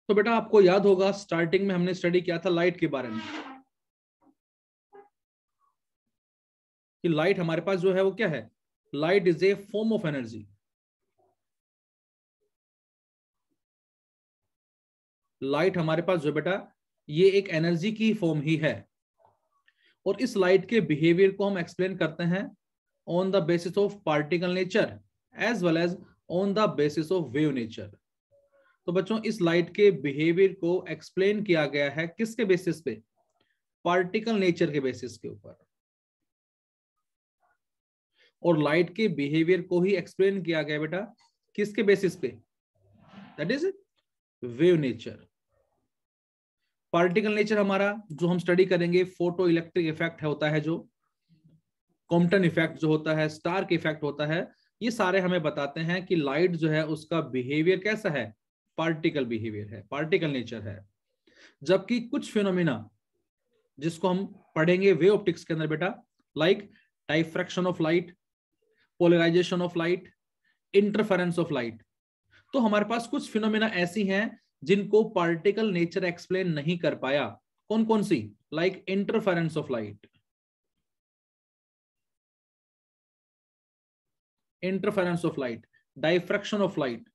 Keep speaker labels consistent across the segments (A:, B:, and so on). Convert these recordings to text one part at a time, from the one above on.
A: तो बेटा आपको याद होगा स्टार्टिंग में हमने स्टडी किया था लाइट के बारे में, कि लाइट हमारे पास जो है वो क्या है, light is a form of energy. Light हमारे पास जो बेटा ये एक एनर्जी की फॉर्म ही है, और इस लाइट के बिहेवियर को हम एक्सप्लेन करते हैं on the basis of particle nature as well as on the basis of wave nature. तो बच्चों इस लाइट के बिहेवियर को एक्सप्लेन किया गया है किसके बेसिस पे, पार्टिकल नेचर के बेसिस के ऊपर, और लाइट के बिहेवियर को ही एक्सप्लेन किया गया बेटा किसके बेसिस पे, that is wave nature. Particle nature हमारा जो हम स्टडी करेंगे फोटो इलेक्ट्रिक इफेक्ट होता है, जो कॉम्पटन इफेक्ट जो होता है, स्टार्क इफेक्ट होता है, ये सारे हमें बताते हैं कि लाइट जो है उसका बिहेवियर कैसा है, पार्टिकल बिहेवियर है, पार्टिकल नेचर है। जबकि कुछ फिनोमिना जिसको हम पढ़ेंगे वेव ऑप्टिक्स के अंदर बेटा, like diffraction of light, polarisation of light, interference of light, तो हमारे पास कुछ फिनोमिना ऐसी हैं जिनको पार्टिकल नेचर एक्सप्लेन नहीं कर पाया। कौन कौन सी, like interference of light, interference of light, diffraction of light,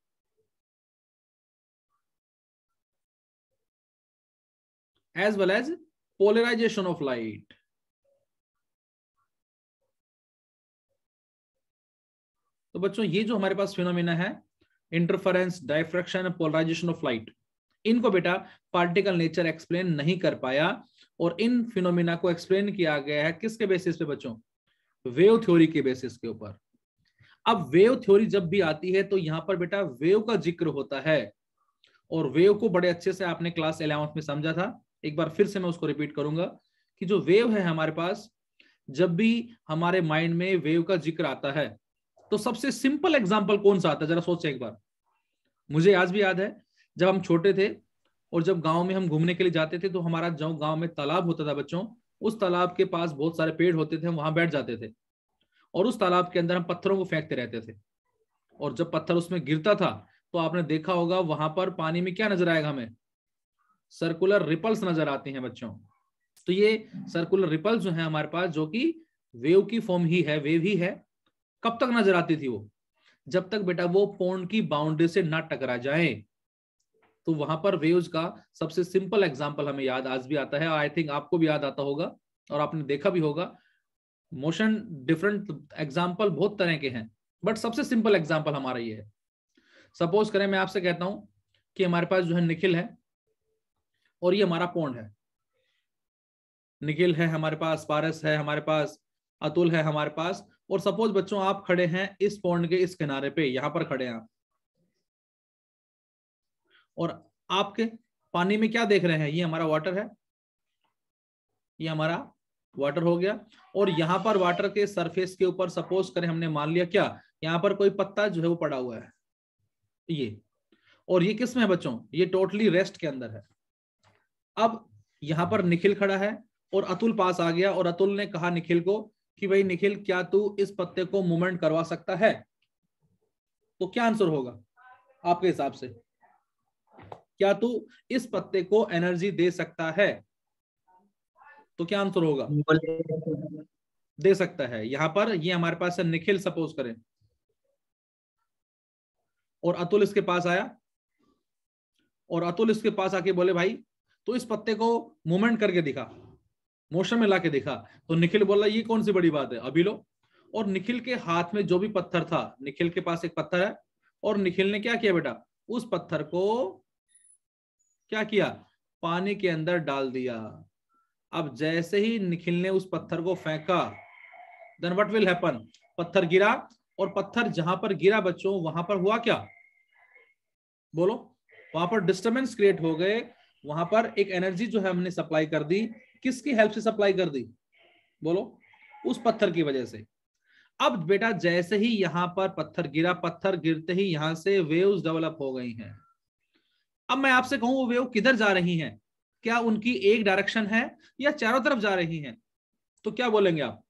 A: as well as polarization of light. तो बच्चों ये जो हमारे पास फिनोमिना है, interference, diffraction, polarization of light, इनको बेटा पार्टिकल नेचर एक्सप्लेन नहीं कर पाया, और इन फिनोमिना को एक्सप्लेन किया गया है किसके बेसिस पे बच्चों, वेव थ्योरी के बेसिस के ऊपर। अब वेव थ्योरी जब भी आती है तो यहां पर बेटा वेव का जिक्र होता है, और वेव को बड़े अच्छे से आपने क्लास 11th में समझा था, एक बार फिर से मैं उसको रिपीट करूंगा कि जो वेव है हमारे पास, जब भी हमारे माइंड में वेव का जिक्र आता है तो सबसे सिंपल एग्जांपल कौन सा आता है, जरा सोचें एक बार। मुझे आज भी याद है जब हम छोटे थे और जब गांव में हम घूमने के लिए जाते थे, तो हमारा जो गांव में तालाब होता था बच्चों, उस तालाब के पास बहुत सारे पेड़ होते थे, हम वहां बैठ जाते थे और उस तालाब के अंदर हम पत्थरों को फेंकते रहते थे, और जब पत्थर उसमें गिरता था तो आपने देखा होगा वहां पर पानी में क्या नजर आएगा हमें, सर्कुलर रिपल्स नजर आती हैं बच्चों। तो ये सर्कुलर रिपल्स जो है हमारे पास, जो कि वेव की फॉर्म ही है, वेव ही है। कब तक नजर आती थी वो, जब तक बेटा वो पॉन्ड की बाउंड्री से ना टकरा जाए। तो वहां पर वेव्स का सबसे सिंपल एग्जांपल हमें याद आज भी आता है, आई थिंक आपको भी याद आता होगा और आपने देखा भी होगा। मोशन डिफरेंट एग्जांपल बहुत तरह के हैं, बट सबसे सिंपल एग्जांपल हमारा ये है। सपोज करें मैं आपसे कहता हूं कि हमारे पास जो है निखिल है और ये हमारा पॉन्ड है, निखिल है हमारे पास, पारस है हमारे पास, अतुल है हमारे पास, और सपोज बच्चों आप खड़े हैं इस पॉन्ड के इस किनारे पे, यहां पर खड़े हैं आप, और आपके पानी में क्या देख रहे हैं, ये हमारा वाटर है, ये हमारा वाटर हो गया, और यहां पर वाटर के सरफेस के ऊपर सपोज करें हमने मान लिया क्या, यहां पर कोई पत्ता जो है वो पड़ा हुआ है, ये, और ये किस में है बच्चों, ये टोटली रेस्ट के अंदर है। अब यहां पर निखिल खड़ा है और अतुल पास आ गया, और अतुल ने कहा निखिल को कि भाई निखिल क्या तू इस पत्ते को मूवमेंट करवा सकता है, तो क्या आंसर होगा आपके हिसाब से, क्या तू इस पत्ते को एनर्जी दे सकता है, तो क्या आंसर होगा, दे सकता है। यहां पर ये हमारे पास है निखिल सपोज करें, और अतुल इसके पास आया, और अतुल इसके पास आके बोले भाई तो इस पत्ते को मूवमेंट करके दिखा, मोशन में लाके दिखा। तो निखिल बोला ये कौन सी बड़ी बात है, अभी लो। और निखिल के हाथ में जो भी पत्थर था, निखिल के पास एक पत्थर है, और निखिल ने क्या किया बेटा, उस पत्थर को क्या किया, पानी के अंदर डाल दिया। अब जैसे ही निखिल ने उस पत्थर को फेंका, देन व्हाट विल हैपन, पत्थर गिरा, और पत्थर जहां पर गिरा बच्चों वहां पर हुआ क्या, बोलो, वहां पर डिस्टर्बेंस क्रिएट हो गए, वहां पर एक एनर्जी जो है हमने सप्लाई कर दी, किसकी हेल्प से सप्लाई कर दी, बोलो, उस पत्थर की वजह से। अब बेटा जैसे ही यहां पर पत्थर गिरा, पत्थर गिरते ही यहां से वेव्स डेवलप हो गई हैं। अब मैं आपसे कहूं वो वेव किधर जा रही हैं, क्या उनकी एक डायरेक्शन है या चारों तरफ जा रही हैं, तो क्या बोलेंगे आप,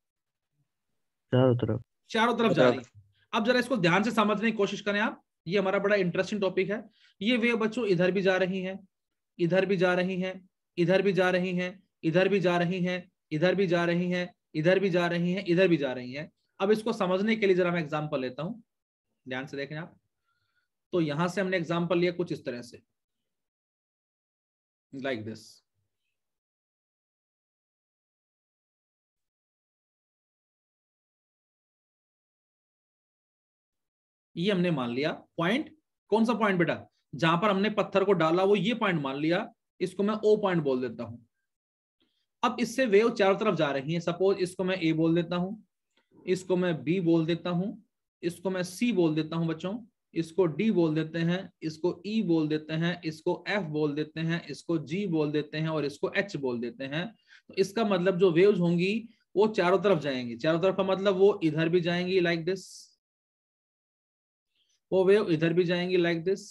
B: चारों तरफ,
A: चारों तरफ जा रही है। अब जरा इसको ध्यान से समझने की कोशिश करें आप, ये हमारा बड़ा इंटरेस्टिंग टॉपिक है। ये वेव बच्चों इधर भी जा रही है, इधर भी जा रही है, इधर भी जा रही है, इधर भी जा रही है, इधर भी जा रही है, इधर भी जा रही है, इधर भी जा रही है। अब इसको समझने के लिए जरा मैं एग्जांपल लेता हूं, ध्यान से देखें आप। तो यहां से हमने एग्जांपल लिया कुछ इस तरह से, लाइक दिस। ये हमने मान लिया पॉइंट, कौन सा पॉइंट बेटा, जहां पर हमने पत्थर को डाला वो ये पॉइंट मान लिया, इसको मैं ओ पॉइंट बोल देता हूं। अब इससे वेव चारों तरफ जा रही है, सपोज इसको मैं ए बोल देता हूं, इसको मैं बी बोल देता हूं, इसको मैं सी बोल देता हूं बच्चों, इसको डी बोल देते हैं, इसको ई बोल देते हैं, इसको एफ बोल देते हैं, इसको जी बोल देते हैं और इसको एच बोल देते हैं। तो इसका मतलब जो वेव्स होंगी वो चारों तरफ जाएंगी। चारों तरफ का मतलब वो इधर भी जाएंगी लाइक दिस, वो वेव इधर भी जाएंगी लाइक दिस,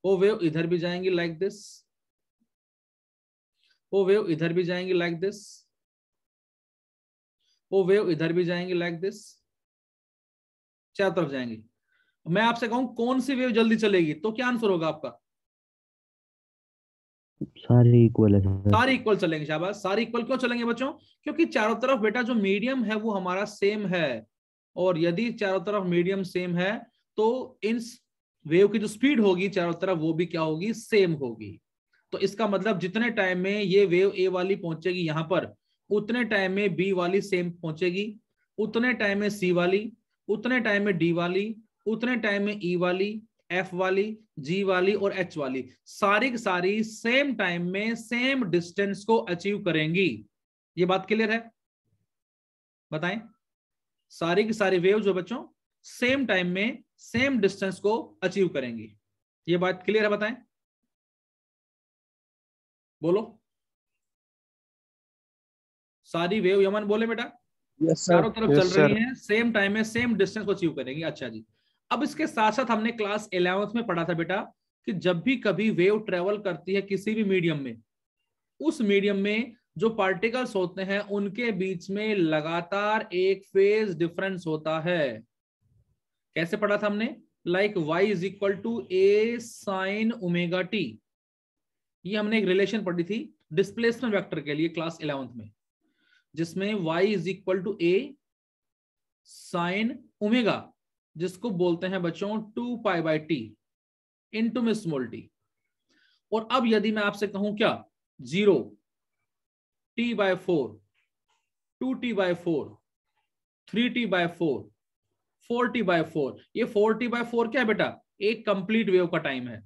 A: वो वेव इधर भी जाएंगी लाइक दिस, वो वेव इधर भी जाएंगी लाइक दिस, वो वेव इधर भी जाएंगी लाइक दिस, चारों तरफ जाएंगी। मैं आपसे कहूं कौन सी वेव जल्दी चलेगी, तो क्या आंसर होगा आपका?
B: सारे इक्वल है सर।
A: सारे इक्वल चलेंगे, शाबाश। सारे इक्वल क्यों चलेंगे बच्चों? क्योंकि चारों तरफ बेटा जो मीडियम है वो हमारा सेम है, और यदि चारों तरफ मीडियम सेम है तो इन वेव की जो स्पीड होगी चारों तरफ वो भी क्या होगी, सेम होगी। तो इसका मतलब जितने टाइम में ये वेव ए वाली पहुंचेगी यहां पर, उतने टाइम में बी वाली सेम पहुंचेगी, उतने टाइम में सी वाली, उतने टाइम में डी वाली, उतने टाइम में ई वाली, एफ वाली, जी वाली और एच वाली, सारी की सारी सेम टाइम में सेम डिस्टेंस को अचीव करेंगी। ये बात क्लियर है? बताएं। सारी की सारी वेव जो बच्चों सेम टाइम में सेम डिस्टेंस को अचीव करेंगी। ये बात क्लियर है? बताएं, बोलो। सारी वेव, यमन बोले बेटा,
C: यस सर,
A: चारों तरफ चल रही हैं, सेम टाइम में सेम डिस्टेंस को अचीव करेंगी। अच्छा जी। अब इसके साथ साथ हमने क्लास 11th में पढ़ा था बेटा कि जब भी कभी वेव ट्रेवल करती है किसी भी मीडियम में, उस मीडियम में जो पार्टिकल्स होते हैं उनके बीच में लगातार एक फेज डिफरेंस होता है। कैसे पढ़ा था हमने? Like y is equal to a sine omega t. ये हमने एक रिलेशन पढ़ी थी डिस्प्लेसमेंट वेक्टर के लिए क्लास 11th में, जिसमें y is equal to a sine omega, जिसको बोलते हैं बच्चों 2 पाई बाई टी इंटू में स्मॉल टी। और अब यदि मैं आपसे कहूं क्या, 0 t by 4, 2t by 4, 3t by 4, 4t by 4, ये 4t बाय 4 क्या है बेटा? एक कंप्लीट वेव का टाइम है।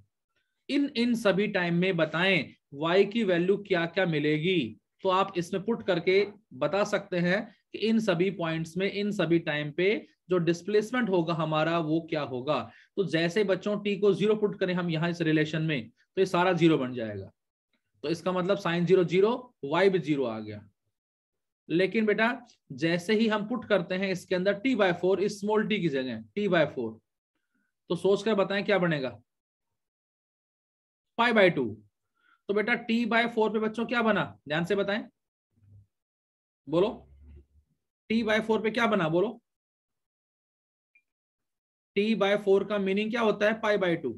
A: इन सभी टाइम में बताएं y की वैल्यू क्या क्या मिलेगी। तो आप इसमें पुट करके बता सकते हैं कि इन सभी पॉइंट्स में इन सभी टाइम पे जो डिस्प्लेसमेंट होगा हमारा वो क्या होगा। तो जैसे बच्चों t को 0 पुट करें हम यहां इस रिलेशन में, तो ये सारा 0 बन जाएगा। तो इसका मतलब साइन 0 0, y भी 0 आ गया। लेकिन बेटा जैसे ही हम पुट करते हैं इसके अंदर t बाय 4 इस स्मॉल t की जगह t बाय 4, तो सोच कर बताएं क्या बनेगा? Pi by 2। तो बेटा t बाय 4 पे बच्चों क्या बना, ध्यान से बताएं, बोलो। t बाय 4 पे क्या बना, बोलो। t बाय 4 का मीनिंग क्या होता है? Pi by 2।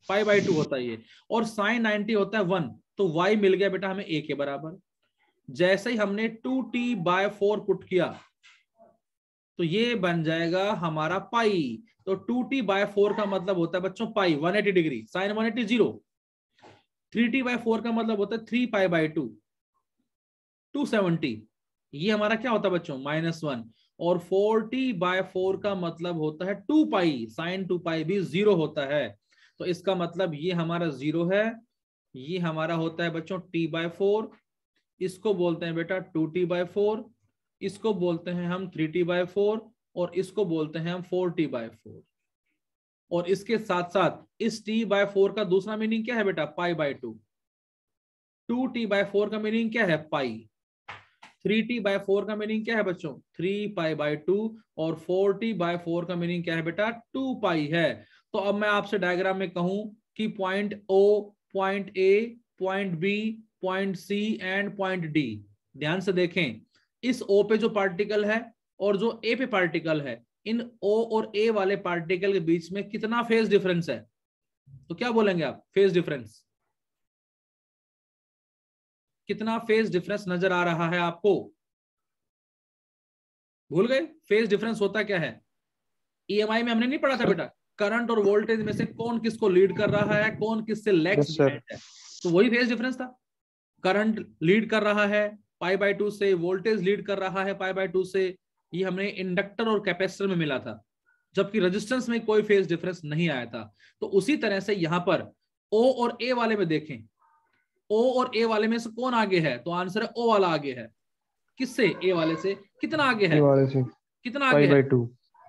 A: पाई बाय 2 होता है ये, और साइन 90 होता है 1। तो y मिल गया बेटा हमें a के बराबर। जैसे ही हमने 2t बाय 4 पुट किया तो ये बन जाएगा हमारा पाई। तो 2t बाय 4 का मतलब होता है बच्चों पाई 180 डिग्री, साइन 180 0। 3t बाय 4 का मतलब होता है 3 पाई बाय 2 270। ये हमारा क्या होता है बच्चों? -1। और 4t बाय 4 का मतलब होता है 2 पाई, साइन 2 पाई भी 0 होता है। तो इसका मतलब ये हमारा 0 है, ये हमारा होता है बच्चों t बाय 4, इसको बोलते हैं बेटा 2t बाय 4, इसको बोलते हैं हम 3t बाय 4, और इसको बोलते हैं हम 4t बाय 4। और इसके साथ साथ इस t बाय 4 का दूसरा मीनिंग क्या है बेटा? Pi by 2। 2t बाय 4 का मीनिंग क्या है? पाई। 3t बाय 4 का मीनिंग क्या है बच्चों? 3 पाई बाय 2। और 4t बाय 4 का मीनिंग क्या है बेटा? 2 पाई है। तो अब मैं आपसे डायग्राम में कहूं कि point O, point A, point B, point C and point D, ध्यान से देखें। इस O पे जो पार्टिकल है और जो A पे पार्टिकल है, इन O और A वाले पार्टिकल के बीच में कितना फेज डिफरेंस है, तो क्या बोलेंगे आप? फेज डिफरेंस, कितना फेज डिफरेंस नजर आ रहा है आपको? भूल गए? फेज डिफरेंस होता क्या है? EMI में हमने नहीं पढ़ा था बेटा, करंट और वोल्टेज में से कौन किसको लीड कर रहा है, कौन किससे लैग्स बिहाइंड है, तो वही फेज डिफरेंस था। करंट लीड कर रहा है π/2 से, वोल्टेज लीड कर रहा है π/2 से, ये हमने इंडक्टर और कैपेसिटर में मिला था, जबकि रेजिस्टेंस में कोई फेज डिफरेंस नहीं आया था। तो उसी तरह से यहां पर O और A वाले में देखें, O और A वाले में से कौन आगे है, तो आंसर है O वाला आगे है। किससे? A वाले से। कितना आगे है? कितना आगे है?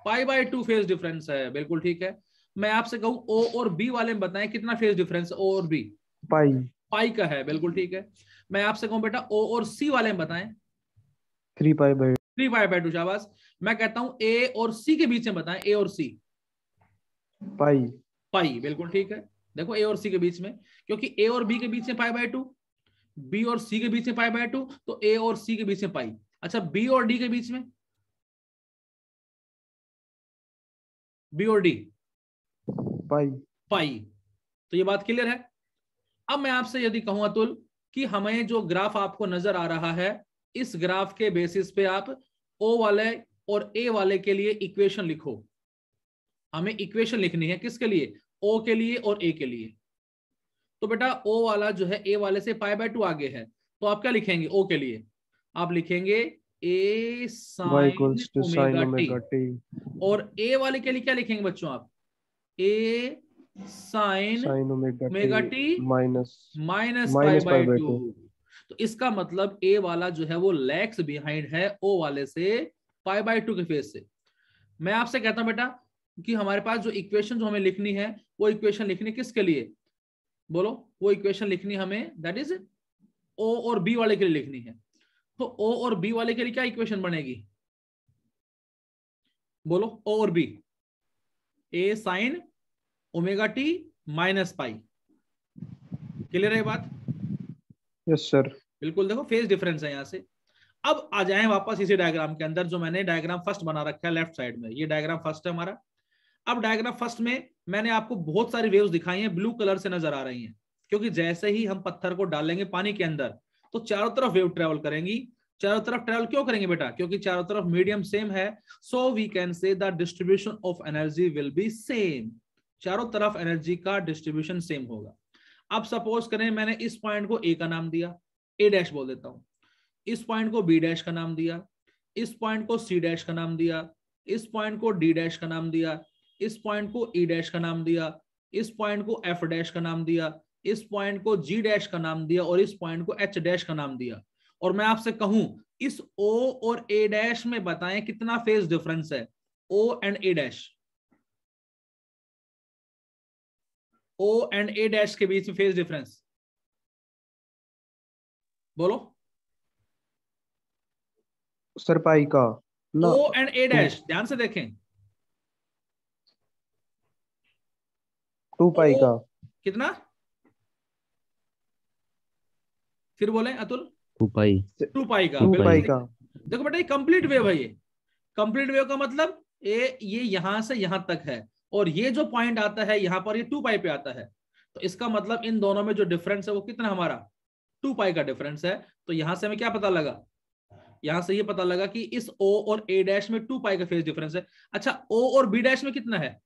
A: π/2 फेज डिफरेंस है, बिल्कुल ठीक है। मैं आपसे कहूं O और B वाले में बताएं कितना फेज डिफरेंस है, O और B? पाई का है, बिल्कुल ठीक है। मैं आपसे कहूं बेटा O और C वाले में बताएं 3π/2, शाबाश। मैं कहता हूं A और C के बीच में बताएं, A और C? पाई, बिल्कुल ठीक है। देखो A और C के बीच में, क्योंकि A और B के बीच में π/2, B और C के बीच में π/2, तो A और C के बीच में पाई। अच्छा, B और D के बीच में, B और D? पाई। तो ये बात क्लियर है। अब मैं आपसे यदि कहूं अतुल कि हमें जो ग्राफ आपको नजर आ रहा है, इस ग्राफ के बेसिस पे आप O वाले और A वाले के लिए इक्वेशन लिखो। हमें इक्वेशन लिखनी है किसके लिए? O के लिए और A के लिए। तो बेटा O वाला जो है A वाले से π/2 आगे है, तो आप क्या लिखेंगे O के लिए? आप लिखेंगे A sin ओमेगा टी। और A वाले के लिए क्या लिखेंगे बच्चों आप? A sin omega t minus π/2। तो इसका मतलब A वाला जो है वो लैग्स बिहाइंड है O वाले से π/2 के फेज से। मैं आपसे कहता हूं बेटा कि हमारे पास जो इक्वेशन जो हमें लिखनी है, वो इक्वेशन लिखनी किसके लिए? बोलो, वो इक्वेशन लिखनी हमें, दैट इज O और B वाले के लिए लिखनी है। तो O और B वाले के लिए क्या इक्वेशन बनेगी? बोलो, O और B। A sin omega t minus pi. Clear है बात?
C: Yes sir.
A: बिल्कुल। देखो फेज डिफरेंस है यहां से। अब आ जाएं वापस इसी डायग्राम के अंदर, जो मैंने डायग्राम फर्स्ट बना रखा है लेफ्ट साइड में। ये डायग्राम फर्स्ट है हमारा। अब डायग्राम फर्स्ट में मैंने आपको बहुत सारी वेव्स दिखाई हैं, ब्लू कलर से नजर आ रही हैं, क्योंकि जैसे ही हम पत्थर को डालेंगे पानी के अंदर तो चारों तरफ वेव ट्रेवल करेंगी। चारों तरफ ट्रेवल क्यों करेंगे बेटा? क्योंकि चारों तरफ मीडियम सेम है, so we can say the distribution of energy will be same. चारों तरफ एनर्जी का डिस्ट्रीब्यूशन सेम होगा। अब सपोज करें मैंने इस पॉइंट को ए का नाम दिया, ए डैश बोल देता हूं, इस पॉइंट को बी डैश का नाम दिया, इस पॉइंट को सी डैश का नाम दिया, इस पॉइंट को डी डैश का नाम दिया, इस पॉइंट को ई डैश का नाम दिया, इस पॉइंट को एफ डैश का नाम दिया, इस पॉइंट को जी डैश का नाम दिया, और इस पॉइंट को एच डैश का नाम दिया। और मैं आपसे कहूं इस ओ और ए डैश में बताएं कितना फेज डिफरेंस है? O and A dash, O and A dash के बीच में फेज डिफरेंस बोलो
C: सर। पाई का
A: O एंड A डैश, ध्यान से देखें।
C: 2 पाई का
A: कितना? फिर बोले अतुल?
B: 2 पाई
A: 2 पाई का।
C: 2 पाई का।
A: देखो बेटा ये कंप्लीट वेव है। ये कंप्लीट वेव का मतलब ये यहां से यहां तक है, और ये जो पॉइंट आता है यहां पर, ये 2 पाई पे आता है। तो इसका मतलब इन दोनों में जो डिफरेंस है वो कितना हमारा? 2 पाई का डिफरेंस है। तो यहां से हमें क्या पता लगा? यहां से ये पता लगा कि इस O और A डैश में 2 पाई का फेज डिफरेंस है। अच्छा, O और B डैश में कितना है?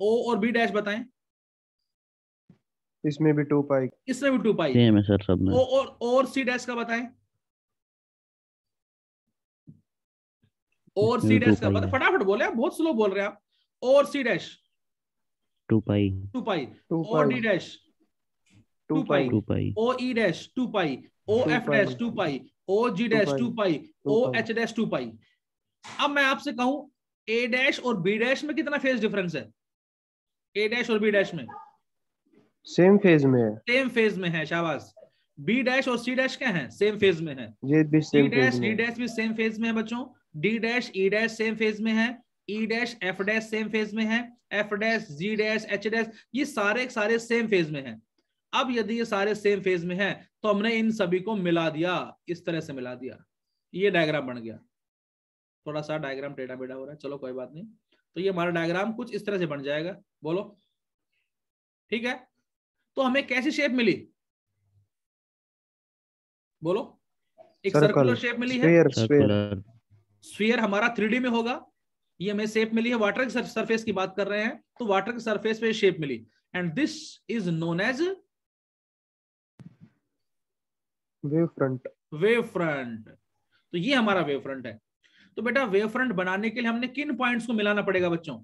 A: O और B डैश बताएं।
C: इसमें भी 2 पाई,
A: इसमें भी 2 पाई
B: सेम है सर सब में।
A: O और C डैश का बताएं। O और C डैश का बताएं, फटाफट बोले, आप बहुत स्लो बोल रहे हैं आप। O और C डैश
B: 2 पाई
A: 2 पाई, O D डैश 2 पाई, O E डैश 2 पाई, O F डैश 2 पाई, O G डैश 2 पाई, O H डैश 2 पाई। अब मैं आपसे कहूं A डैश और B डैश में कितना फेज डिफरेंस है? A डैश और B डैश में
C: सेम फेज में है।
A: सेम फेज में है, शाबाश। B डैश और C डैश क्या है? सेम फेज में है।
C: ये भी सेम
A: D डैश
C: फेज में
A: D डैश भी सेम फेज में है बच्चों। D dash E dash same phase में है। E dash F dash same phase में है। F dash G dash H dash, ये सारे सेम फेज में है। अब यदि ये सारे सेम फेज में है तो हमने इन सभी को मिला दिया, इस तरह से मिला दिया। ये डायग्राम बन गया, थोड़ा सा डायग्राम टेढ़ा बेढ़ा हो रहा है, चलो कोई बात नहीं। तो ये हमारा डायग्राम कुछ इस तरह से बन जाएगा, बोलो ठीक है। तो हमें कैसी शेप मिली, बोलो, एक सर्कुलर शेप मिली है,
C: स्फीयर स्फीयर
B: सर्कुलर।
A: स्फीयर हमारा 3D में होगा। ये हमें शेप मिली है, वाटर के सरफेस की बात कर रहे हैं, तो वाटर के सरफेस पे शेप मिली, and this is known as
C: wave front.
A: Wave front. तो ये हमारा वेव फ्रंट है। तो बेटा वेव फ्रंट बनाने के लिए हमने किन पॉइंट्स को मिलाना पड़ेगा बच्चों?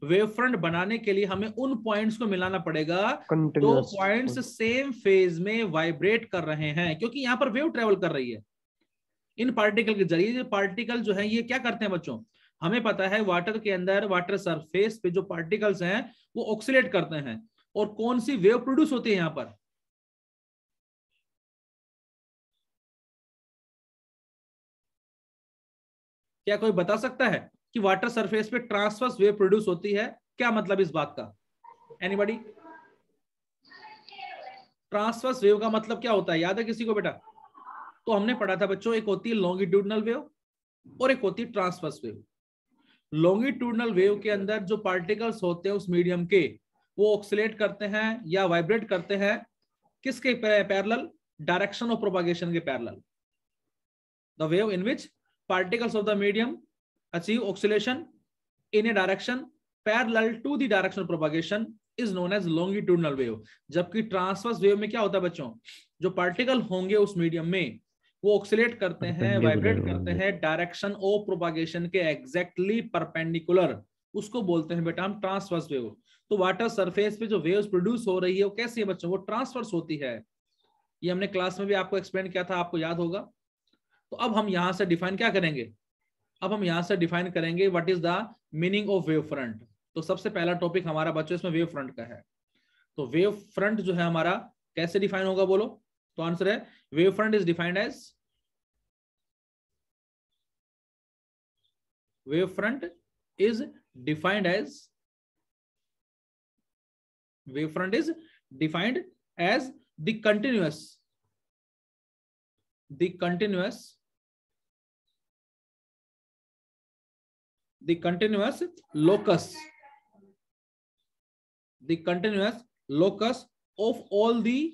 A: वेव फ्रंट बनाने के लिए हमें उन पॉइंट्स को मिलाना पड़ेगा जो पॉइंट्स सेम फेज में वाइब्रेट कर रहे हैं, क्योंकि यहां पर वेव ट्रेवल कर रही है इन पार्टिकल के जरिए। जो पार्टिकल जो है ये क्या करते हैं बच्चों, हमें पता है वाटर के अंदर, वाटर सरफेस पे जो पार्टिकल्स हैं वो ऑक्सीलेट करते हैं, और कौन सी वेव प्रोड्यूस होती है यहां पर? क्या कोई बता सकता है कि वाटर सरफेस पे ट्रांसवर्स वेव प्रोड्यूस होती है? क्या मतलब इस बात का, एनीबॉडी? ट्रांसवर्स वेव का मतलब क्या होता है, याद है किसी को बेटा? तो हमने पढ़ा था बच्चों, एक होती है लॉन्गिट्यूडनल वेव और एक होती है ट्रांसवर्स वेव। लॉन्गिट्यूडनल वेव के अंदर जो पार्टिकल्स होते हैं उस मीडियम के, वो ऑक्सीलेट करते हैं या वाइब्रेट करते हैं किसके पैरेलल? डायरेक्शन ऑफ प्रोपागेशन के parallel. The wave in which particles of the medium achieve oscillation in a direction parallel to the direction of propagation is known as longitudinal wave। जबकि transverse wave में क्या होता है बच्चों, जो particle होंगे उस मीडियम में वो ऑक्सीलेट करते हैं, वाइब्रेट करते हैं डायरेक्शन ऑफ प्रोपागेशन के एग्जैक्टली परपेंडिकुलर, उसको बोलते हैं बेटा हम ट्रांसवर्स वेव। तो वाटर सरफेस पे जो वेव्स प्रोड्यूस हो रही है वो कैसी है बच्चों? वो ट्रांसवर्स होती है। ये हमने क्लास में भी आपको एक्सप्लेन किया था, आपको याद होगा। तो अब हम यहां से डिफाइन क्या करेंगे, अब हम यहां से डिफाइन करेंगे what is the meaning of wave front. तो सबसे पहला टॉपिक हमारा बच्चों इसमें वेव फ्रंट का है। तो वेव फ्रंट जो है हमारा कैसे डिफाइन होगा बोलो? तो आंसर है wave front is defined as, wave front is defined as, wave front is defined as the continuous locus of all the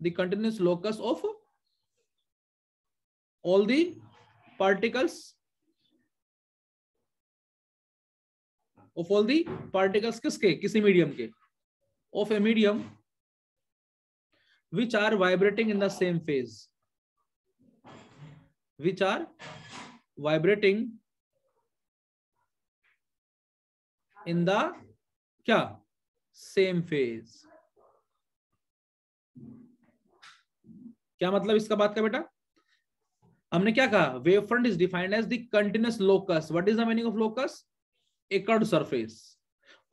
A: continuous locus of all the particles किसके? किसी मीडियम के, of a medium which are vibrating in the same phase, which are vibrating in the क्या? same phase। क्या मतलब इसका बात का बेटा? हमने क्या कहा, wave front is defined as the continuous locus. What is the meaning of locus? A curved surface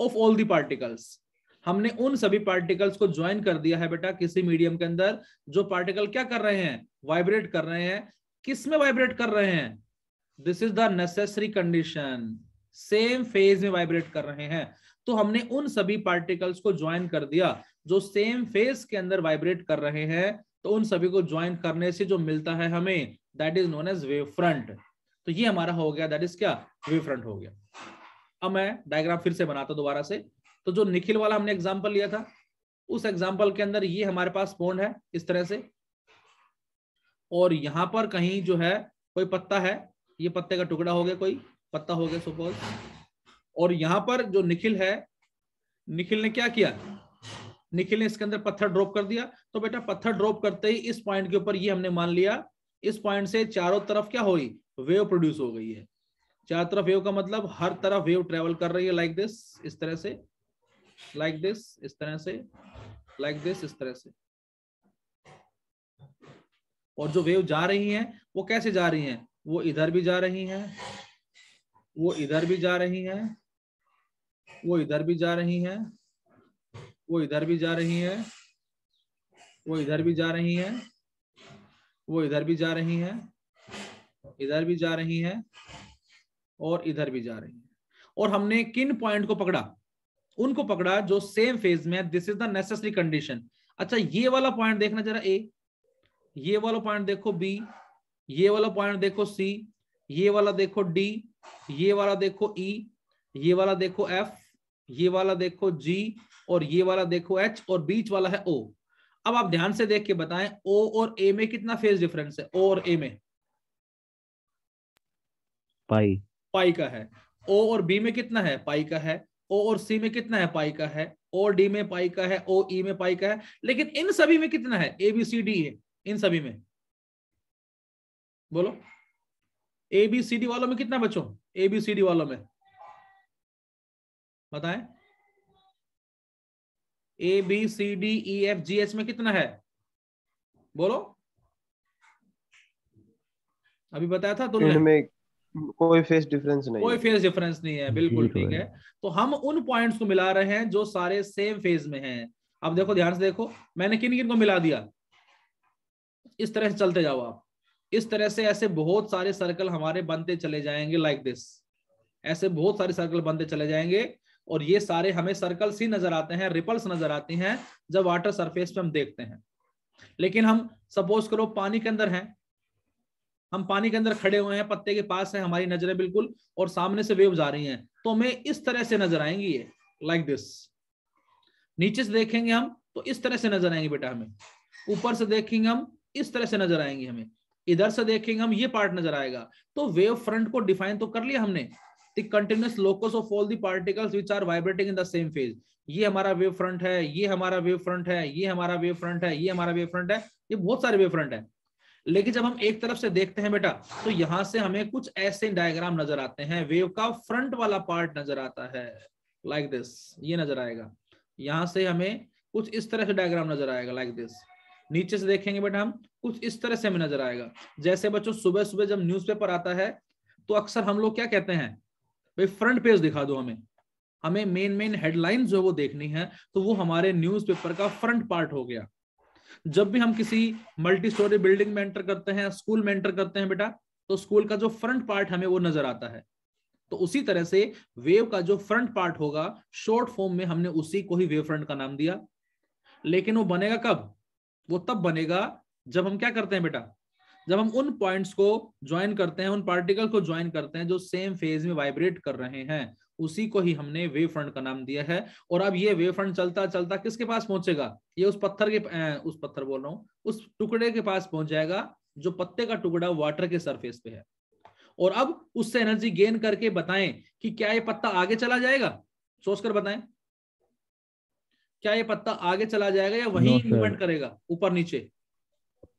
A: of all the particles. हमने उन सभी पार्टिकल्स को ज्वाइन कर दिया है बेटा किसी मीडियम के अंदर, जो पार्टिकल क्या कर रहे हैं? वाइब्रेट कर रहे हैं। किस में वाइब्रेट कर रहे हैं? This is the necessary condition, same phase में वाइब्रेट कर रहे हैं। तो हमने उन सभी पार्टिकल्स को ज्वाइन कर दिया जो सेम फेज के अंदर वाइब्रेट कर रहे हैं। तो उन सभी को ज्वाइन करने से जो मिलता है हमें, that is known as wave front. तो ये हमारा हो गया, दैट इज क्या? वेव फ्रंट हो गया। अब मैं डायग्राम फिर से बनाता हूं दोबारा से। तो जो निखिल वाला हमने एग्जांपल लिया था, उस एग्जांपल के अंदर ये हमारे पास पॉन्ड है इस तरह से, और यहां पर कहीं जो है कोई पत्ता है, ये पत्ते का टुकड़ा हो गया, कोई पत्ता हो गया सपोज, और यहां पर जो निखिल है, निखिल ने क्या किया? निखिल ने इसके अंदर पत्थर ड्रॉप कर दिया। तो बेटा पत्थर ड्रॉप करते ही इस पॉइंट के ऊपर ये हमने मान लिया, इस पॉइंट से चारों तरफ क्या हुई? वेव प्रोड्यूस हो गई है। चारों तरफ वेव का मतलब हर तरफ वेव ट्रेवल कर रही है, लाइक दिस, इस तरह से, लाइक दिस, इस तरह से, लाइक दिस, इस तरह से। और जो वेव जा रही हैं वो कैसे जा रही हैं? वो इधर भी जा रही हैं, वो इधर भी जा रही हैं, वो इधर भी जा रही हैं, वो इधर भी जा रही हैं, वो इधर भी जा रही हैं, वो इधर भी जा रही हैं, इधर भी जा रही हैं, और इधर भी जा रही हैं। और हमने किन पॉइंट को पकड़ा? उनको पकड़ा जो सेम फेज में है। This is the necessary condition. अच्छा ये वाला पॉइंट देखना जरा, ए, ये वाला पॉइंट देखो, बी, ये वाला पॉइंट देखो C, ये वाला देखो D, ये वाला देखो E, ये वाला देखो F, ये वाला देखो G, और ये वाला देखो H, और बीच वाला है O। अब आप ध्यान से देख के बताएं O और A में कितना फेज डिफरेंस है? O और A में
B: पाई
A: पाई का है। O और B में कितना है? पाई का है। O और C में कितना है? पाई का है। O और D में पाई का है। O E में पाई का है। लेकिन इन सभी में कितना है? A B C D है इन सभी में, बोलो A B C D वालों में कितना बच्चों? A B C D वालों में बताएं। A B C D E F G H में कितना है? बोलो, अभी बताया था तुमने।
C: इनमें कोई फेस डिफरेंस नहीं
A: कोई
C: है।
A: फेज डिफरेंस नहीं है, बिल्कुल
B: जीरो
A: ठीक
B: है।
A: है। तो हम उन पॉइंट्स को मिला रहे हैं जो सारे सेम फेज में हैं। अब देखो ध्यान से देखो, मैंने किन किन को मिला दिया। इस तरह से चलते जाओ आप, इस तरह से ऐसे बहुत सारे सर्कल हमारे बनते चले जाएंगे लाइक दिस। ऐसे बहुत सारे सर्कल बनते चले जाएंगे, और ये सारे हमें सर्कल्स ही नजर आते हैं, रिपल्स नजर आती हैं जब वाटर सरफेस पे हम देखते हैं। लेकिन हम सपोज करो पानी के अंदर हैं, हम पानी के अंदर खड़े हुए हैं, पत्ते के पास है, हमारी नजरें बिल्कुल, और सामने से वेव्स आ रही हैं, तो हमें इस तरह से नजर आएंगी ये लाइक दिस। नीचे से देखेंगे हम तो इस तरह से नजर आएंगे बेटा हमें। ऊपर से देखेंगे हम इस तरह से नजर आएंगी हमें। इधर से देखेंगे हम ये पार्ट नजर आएगा। तो वेव फ्रंट को डिफाइन तो कर लिया हमने, the continuous locus of all the particles which are vibrating in the same phase. ये हमारा वेव फ्रंट है, ये हमारा वेव फ्रंट है, ये हमारा वेव फ्रंट है, ये हमारा वेव फ्रंट है, ये बहुत सारे वेव फ्रंट है। लेकिन जब हम एक तरफ से देखते हैं बेटा, तो यहां से हमें कुछ ऐसे डायग्राम नजर आते हैं, वेव का फ्रंट वाला पार्ट नजर आता है लाइक दिस, ये नजर आएगा। यहां से हमें कुछ इस तरह से डायग्राम नजर आएगा लाइक दिस। नीचे से देखेंगे बेटा हम, कुछ इस तरह से हमें नजर आएगा। जैसे बच्चों सुबह सुबह जब न्यूज़पेपर आता है, तो अक्सर हम लोग क्या कहते हैं, भाई फ्रंट पेज दिखा दो हमें, हमें मेन मेन हेडलाइंस जो वो देखनी है, तो वो हमारे न्यूज़पेपर का फ्रंट पार्ट हो गया। जब भी हम किसी मल्टी स्टोरी बिल्डिंग में एंटर करते हैं, स्कूल में एंटर करते हैं बेटा, तो स्कूल का जो फ्रंट पार्ट हमें वो नजर आता है। तो उसी तरह से वेव का जो फ्रंट पार्ट होगा, शॉर्ट फॉर्म में हमने उसी को ही वेव फ्रंट का नाम दिया। लेकिन वो बनेगा कब? वो तब बनेगा जब हम क्या करते हैं बेटा, जब हम उन पॉइंट्स को ज्वाइन करते हैं, उन पार्टिकल को ज्वाइन करते हैं जो सेम फेज में वाइब्रेट कर रहे हैं, उसी को ही हमने वेव फ्रंट का नाम दिया है। और अब ये वेव फ्रंट चलता चलता किसके पास पहुंचेगा? ये उस पत्थर के उस पत्थर बोल रहा हूं, उस टुकड़े के पास पहुंच जाएगा जो पत्ते का टुकड़ा वाटर के सरफेस पे है। और अब उससे एनर्जी गेन करके बताएं कि क्या ये पत्ता आगे चला जाएगा? सोचकर बताएं, क्या ये पत्ता आगे चला जाएगा या वहीं
B: नो
A: मूवमेंट
B: सर,
A: करेगा ऊपर नीचे?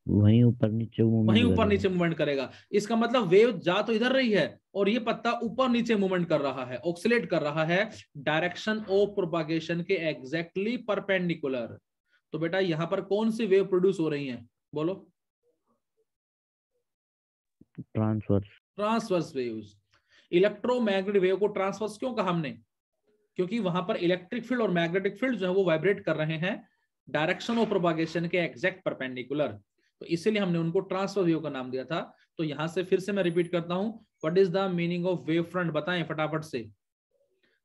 B: वहीं ऊपर नीचे
A: वहीं
B: मूवमेंट
A: ऊपर
B: करेगा।
A: नीचे मूवमेंट करेगा। इसका मतलब वेव जा तो इधर रही है, और ये पत्ता ऊपर नीचे मूवमेंट कर रहा है, ऑक्सिलेट कर रहा है डायरेक्शन ऑफ प्रोपागेशन के एग्जैक्टली परपेंडिकुलर। तो बेटा यहां पर कौन सी वेव प्रोड्यूस हो रही है? बोलो।
B: Transverse.
A: Transverse waves. Electromagnetic wave को ट्रांसवर्स क्यों कहा हमने? क्योंकि वहां पर इलेक्ट्रिक फील्ड और मैग्नेटिक फील्ड जो है वो वाइब्रेट कर रहे हैं डायरेक्शन ऑफ प्रोपागेशन के एग्जैक्ट परपेंडिकुलर। तो इसीलिए हमने उनको ट्रांसफर वेव का नाम दिया था। तो यहां से फिर से मैं रिपीट करता हूं, what is the meaning of wave front? बताएं फटाफट से।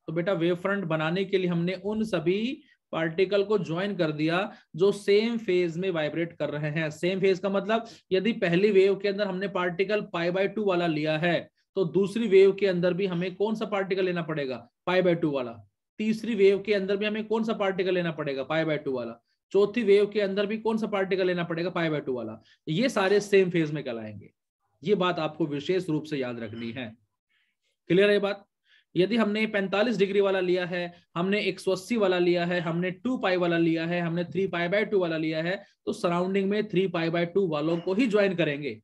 A: तो बेटा वेव फ्रंट बनाने के लिए हमने उन सभी पार्टिकल को ज्वाइन कर दिया जो सेम फेज में वाइब्रेट कर रहे हैं। सेम फेज का मतलब, यदि पहली वेव के अंदर हमने पार्टिकल π/2 वाला लिया है, तो दूसरी वेव के अंदर भी हमें कौन सा पार्टिकल लेना पड़ेगा? π/2 वाला। तीसरी वेव के अंदर भी हमें कौन सा पार्टिकल लेना पड़ेगा? π/2 वाला। चौथी वेव के अंदर भी कौन सा पार्टिकल लेना पड़ेगा? π/2 वाला। ये सारे सेम फेज में कहलाएंगे। ये बात आपको विशेष रूप से याद रखनी है। क्लियर है ये बात? यदि हमने 45 डिग्री वाला लिया है, हमने 180 वाला लिया है, हमने 2π वाला लिया है, हमने 3π/2 वाला लिया है, तो सराउंडिंग में 3π/2 वालों को ही ज्वाइन करेंगे।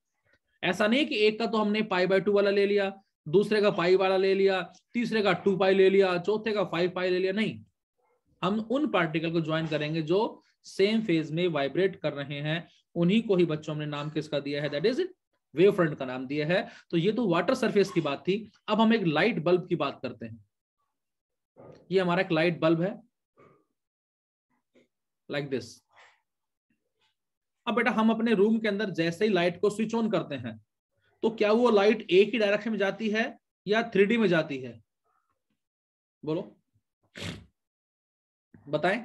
A: ऐसा नहीं कि एक का तो हमने π/2 वाला ले लिया, दूसरे का पाई वाला ले लिया, तीसरे का 2π ले लिया, चौथे का 5π ले लिया। नहीं, हम उन पार्टिकल को ज्वाइन करेंगे जो सेम फेज में वाइब्रेट कर रहे हैं। उन्हीं को ही बच्चों हमने नाम किसका दिया है? दैट इज वेव फ्रंट का नाम दिया है। तो ये तो वाटर सरफेस की बात थी। अब हम एक लाइट बल्ब की बात करते हैं। ये हमारा एक लाइट बल्ब है लाइक दिस। अब बेटा हम अपने रूम के अंदर जैसे ही लाइट को स्विच ऑन करते हैं, तो क्या वो लाइट एक ही डायरेक्शन में जाती है या 3D में जाती है? बोलो, बताएं।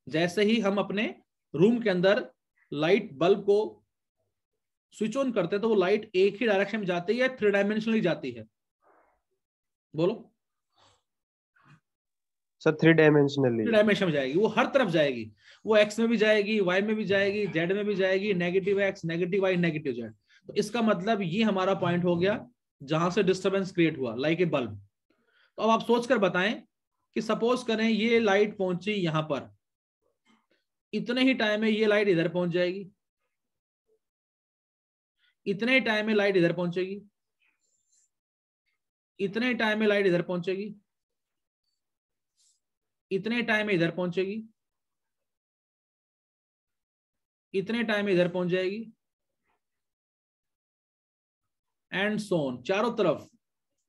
A: जैसे ही हम अपने रूम के अंदर लाइट बल्ब को स्विच ऑन करते हैं तो वो लाइट एक ही डायरेक्शन में जाती है या 3 डायमेंशनली जाती है? बोलो
C: सर 3 डायमेंशनली।
A: 3 डायमेंशन में जाएगी, वो हर तरफ जाएगी, वो एक्स में भी जाएगी, वाई में भी जाएगी, जेड में भी जाएगी, negative X, negative Y, negative Z. तो इसका मतलब ये हमारा पॉइंट हो गया जहां से डिस्टरबेंस क्रिएट हुआ, लाइक ए बल्ब। तो अब आप सोचकर बताएं कि सपोज करें ये लाइट पहुंची यहां पर, इतने ही टाइम में ये लाइट इधर पहुंच जाएगी, इतने ही टाइम में लाइट इधर पहुंचेगी, इतने ही टाइम में लाइट इधर पहुंचेगी, इतने टाइम में इधर पहुंचेगी, इतने टाइम में इधर पहुंच जाएगी, एंड सोन। चारों तरफ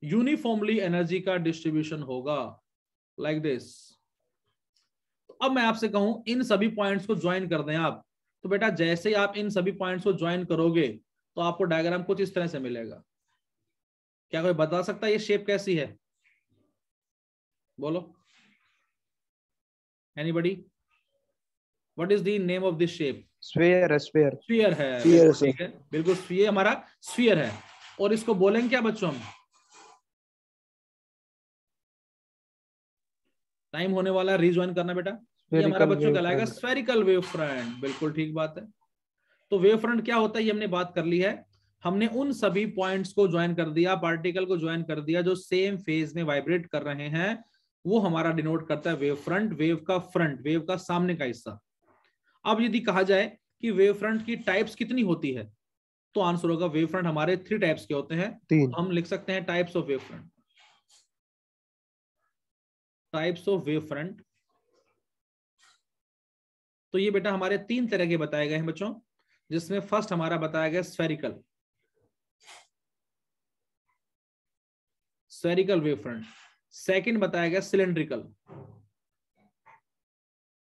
A: यूनिफॉर्मली एनर्जी का डिस्ट्रीब्यूशन होगा, लाइक दिस। अब मैं आपसे कहूं इन सभी पॉइंट्स को ज्वाइन कर दें आप, तो बेटा जैसे ही आप इन सभी पॉइंट्स को ज्वाइन करोगे तो आपको डायग्राम कुछ इस तरह से मिलेगा। क्या कोई बता सकता है ये शेप कैसी है? बोलो, anybody? What is the name of this shape?
C: Sphere, sphere.
A: Sphere है,
C: स्फीयर
A: ठीक है, बिल्कुल स्फीयर हमारा स्फीयर है। और इसको बोलेंगे क्या बच्चों हम? टाइम होने वाला है, रीज्वाइन करना बेटा। ये हमारा बच्चों कहलाएगा स्फेरिकल वेव फ्रंट, बिल्कुल ठीक बात है। तो वेव फ्रंट क्या होता है ये हमने बात कर ली है। हमने उन सभी पॉइंट्स को ज्वाइन कर दिया, पार्टिकल को ज्वाइन कर दिया जो सेम फेज में वाइब्रेट कर रहे हैं, वो हमारा डिनोट करता है वेव फ्रंट। वेव का फ्रंट, वेव का सामने का हिस्सा। अब यदि कहा जाए कि वेव फ्रंट की टाइप्स कितनी होती है, तो आंसर होगा वेव फ्रंट हमारे 3 टाइप्स के होते हैं।
C: 3।
A: तो हम लिख सकते हैं types of wave front. Types of wave front, तो ये बेटा हमारे 3 तरह के बताए गए हैं बच्चों, जिसमें फर्स्ट हमारा बताया गया spherical, spherical wave front. Second बताया गया सिलेंड्रिकल,